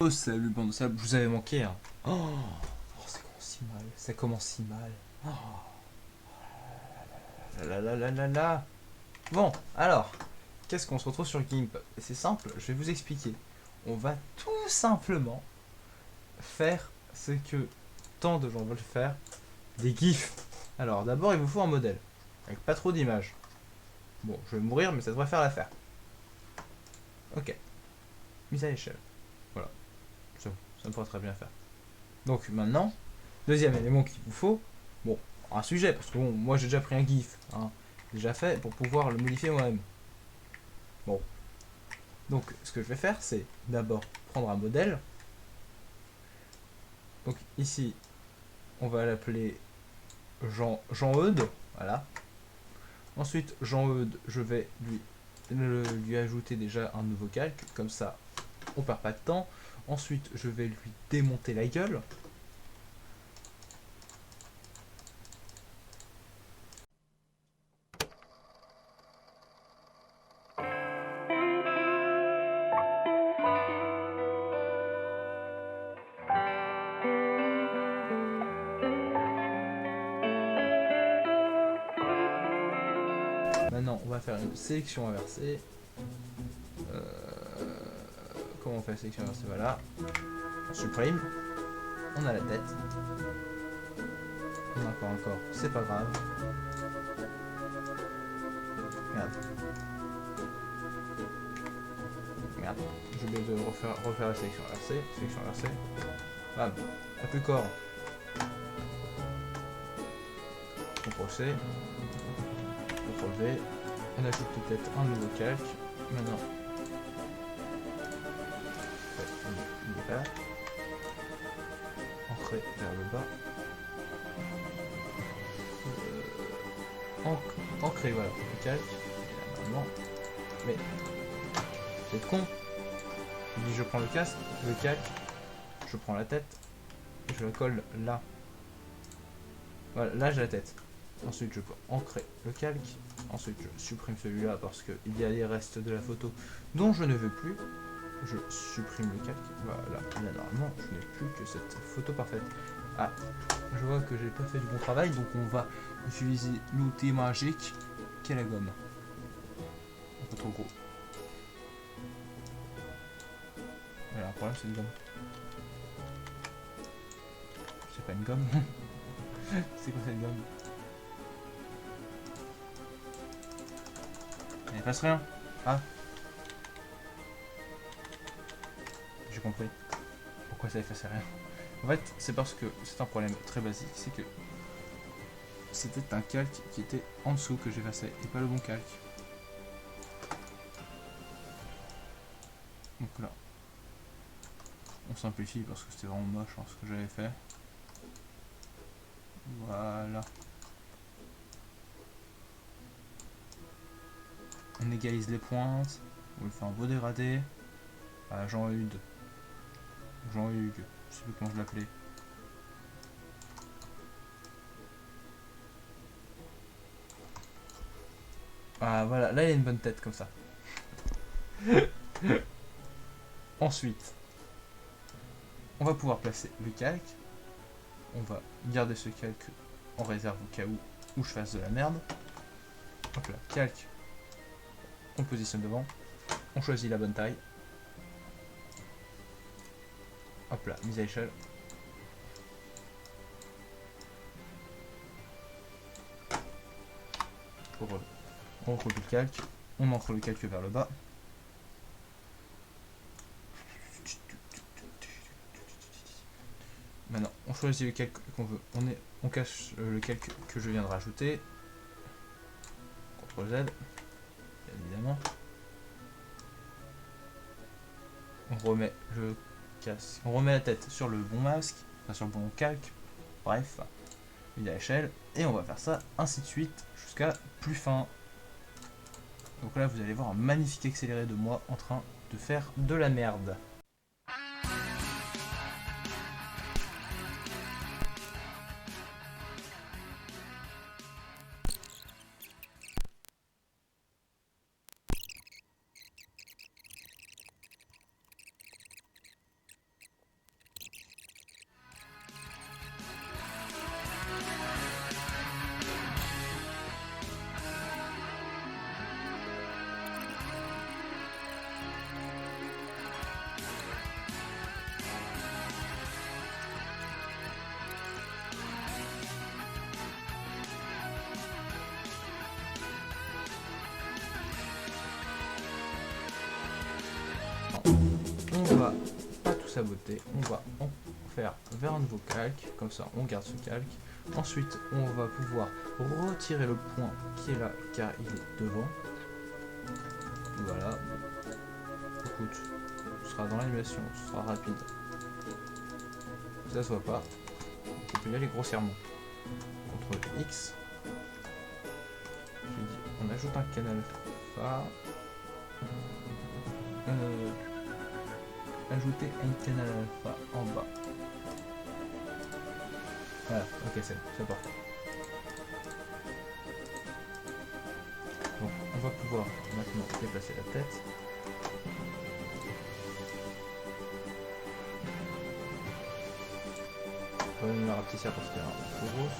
Oh salut bande de sable, je vous avais manqué hein. Oh, ça commence si mal, ça commence si mal. Oh là là là là là. Bon, alors, qu'est-ce qu'on se retrouve sur Gimp? C'est simple, je vais vous expliquer. On va tout simplement faire ce que tant de gens veulent faire, des gifs. Alors d'abord il vous faut un modèle, avec pas trop d'images. Bon, je vais mourir mais ça devrait faire l'affaire. Ok, mise à l'échelle. Voilà, ça me pourrait très bien faire. Donc maintenant, deuxième élément qu'il vous faut, bon, un sujet, parce que bon, moi j'ai déjà pris un GIF, hein, déjà fait pour pouvoir le modifier moi-même. Bon, donc ce que je vais faire, c'est d'abord prendre un modèle. Donc ici, on va l'appeler Jean-Eudes, voilà. Ensuite, Jean-Eudes, je vais lui ajouter déjà un nouveau calque, comme ça, on perd pas de temps. Ensuite, je vais lui démonter la gueule. Maintenant, on va faire une sélection inversée. Euh, Comment on fait la sélection inversée? Voilà. On supprime. On a la tête. On a encore un corps. C'est pas grave. Merde. Merde. J'ai oublié de refaire la sélection inversée. Sélection inversée. Bam. Y'a plus corps. CTRL C. CTRL V. On ajoute peut-être un nouveau calque. Maintenant. Il est là. Ancré vers le bas. Ancré, voilà. Le calque. Et là, normalement. Mais. Vous êtes con. Je dis je prends le casque, le calque. Je prends la tête. Et je la colle là. Voilà, là j'ai la tête. Ensuite je peux ancrer le calque. Ensuite je supprime celui-là parce qu'il y a les restes de la photo dont je ne veux plus. Je supprime le calque. Voilà, là normalement je n'ai plus que cette photo parfaite. Ah, je vois que j'ai pas fait du bon travail, donc on va utiliser l'outil magique qui est la gomme. Un peu trop gros. Voilà, un problème c'est une gomme. C'est pas une gomme. C'est quoi cette gomme? Il ne passe rien. Ah. J'ai compris. Pourquoi ça effaçait rien? En fait, c'est parce que c'est un problème très basique, c'est que c'était un calque qui était en dessous que j'effaçais et pas le bon calque. Donc là, on simplifie parce que c'était vraiment moche hein, ce que j'avais fait. Voilà. On égalise les pointes. On lui fait un beau dégradé. Ah, Jean-Hugues. Jean-Hugues. Je sais plus comment je l'appelais. Ah voilà, là il y a une bonne tête comme ça. Ensuite, on va pouvoir placer le calque. On va garder ce calque en réserve au cas où je fasse de la merde. Hop là, calque. On positionne devant. On choisit la bonne taille. Hop là, mise à échelle. On recopie le calque. On ancre le calque vers le bas. Maintenant, on choisit le calque qu'on veut. On cache le calque que je viens de rajouter. CTRL Z, évidemment. On remet le casque. On remet la tête sur le bon masque, enfin sur le bon calque. Bref, une échelle. Et on va faire ça ainsi de suite jusqu'à plus fin. Donc là, vous allez voir un magnifique accéléré de moi en train de faire de la merde. saboter. On va en faire vers un nouveau calque, comme ça on garde ce calque. Ensuite, on va pouvoir retirer le point qui est là, car il est devant. Voilà. Écoute, ce sera dans l'animation, ce sera rapide. Ça se voit pas. On peut y aller grossièrement. CTRL X. J'ai dit, on ajoute un canal alpha. Ajouter un canal alpha en bas. Voilà, ok, c'est parfait. Donc, on va pouvoir maintenant déplacer la tête. On va même la rapetisser parce qu'elle est un peu trop grosse.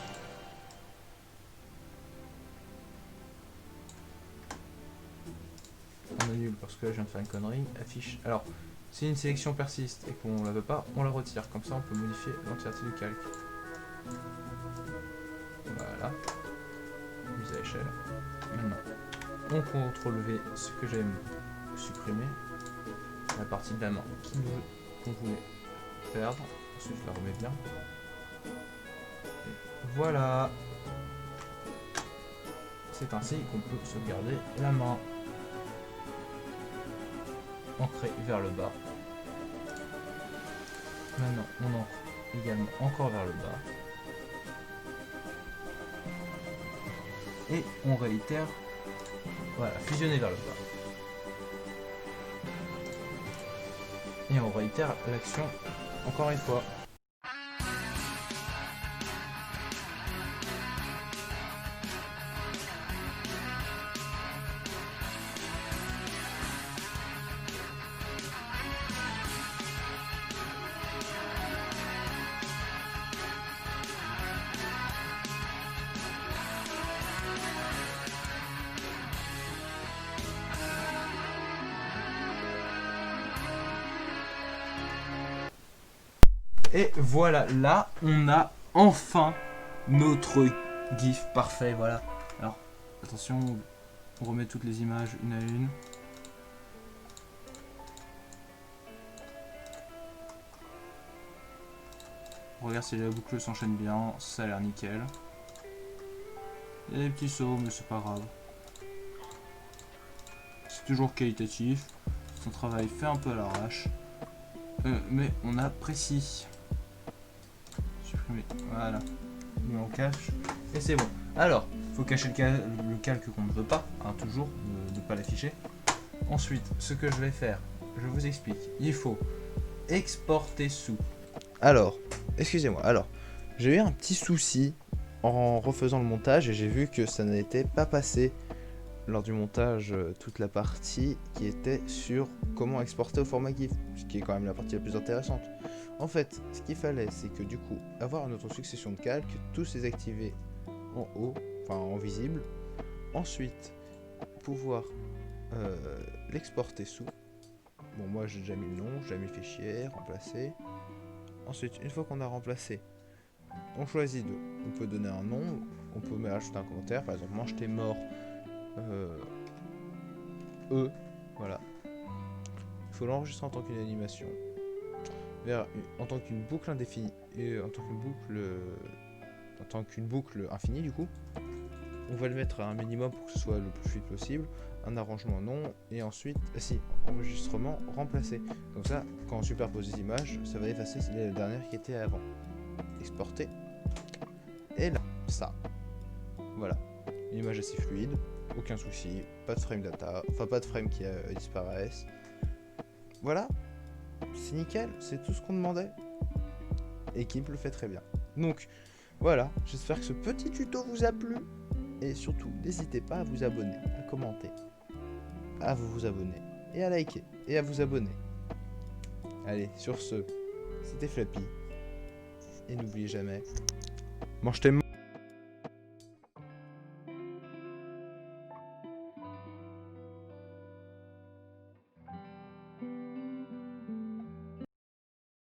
On annule parce que là je viens de faire une connerie. Affiche. Alors, si une sélection persiste et qu'on la veut pas, on la retire. Comme ça, on peut modifier l'entièreté du calque. Voilà. Mise à échelle. Maintenant, on contrôle V ce que j'aime supprimer. La partie de la main qu'on voulait perdre. Ensuite, je la remets bien. Et voilà. C'est ainsi qu'on peut sauvegarder la main. Ancré vers le bas. Maintenant, on ancre également encore vers le bas. Et on réitère, voilà, fusionner vers le bas. Et on réitère l'action encore une fois. Et voilà, là, on a enfin notre GIF parfait, voilà. Alors, attention, on remet toutes les images une à une. On regarde si la boucle s'enchaîne bien, ça a l'air nickel. Il y a des petits sauts, mais c'est pas grave. C'est toujours qualitatif. Son travail fait un peu à l'arrache. Mais on apprécie. Supprimer, voilà. Mais on cache. Et c'est bon. Alors, il faut cacher le calque qu'on ne veut pas, hein, toujours, ne pas l'afficher. Ensuite, ce que je vais faire, je vous explique. Il faut exporter sous. Alors, excusez-moi, alors, j'ai eu un petit souci en refaisant le montage et j'ai vu que ça n'était pas passé lors du montage toute la partie qui était sur comment exporter au format GIF, ce qui est quand même la partie la plus intéressante. En fait, ce qu'il fallait, c'est que du coup, avoir notre succession de calques, tous les activer en haut, enfin en visible. Ensuite, pouvoir l'exporter sous. Bon, moi j'ai déjà mis le nom, j'ai mis le fichier, remplacer. Ensuite, une fois qu'on a remplacé, on choisit deux. On peut donner un nom, on peut ajouter un commentaire, par exemple, mange tes morts. Voilà. Il faut l'enregistrer en tant qu'une animation, en tant qu'une boucle indéfinie et en tant qu'une boucle infinie du coup. On va le mettre à un minimum pour que ce soit le plus fluide possible. Un arrangement non, et ensuite, enregistrement remplacé. Comme ça, quand on superpose les images, ça va effacer les dernières qui étaient avant. Exporter. Et là, ça. Voilà. Une image assez fluide, aucun souci, pas de frame data, enfin pas de frame qui disparaissent. Voilà, c'est nickel, c'est tout ce qu'on demandait. Et Gimp le fait très bien. Donc voilà, j'espère que ce petit tuto vous a plu. Et surtout, n'hésitez pas à vous abonner, à commenter, à vous abonner, et à liker, et à vous abonner. Allez, sur ce, c'était Flappy. Et n'oubliez jamais, mange tes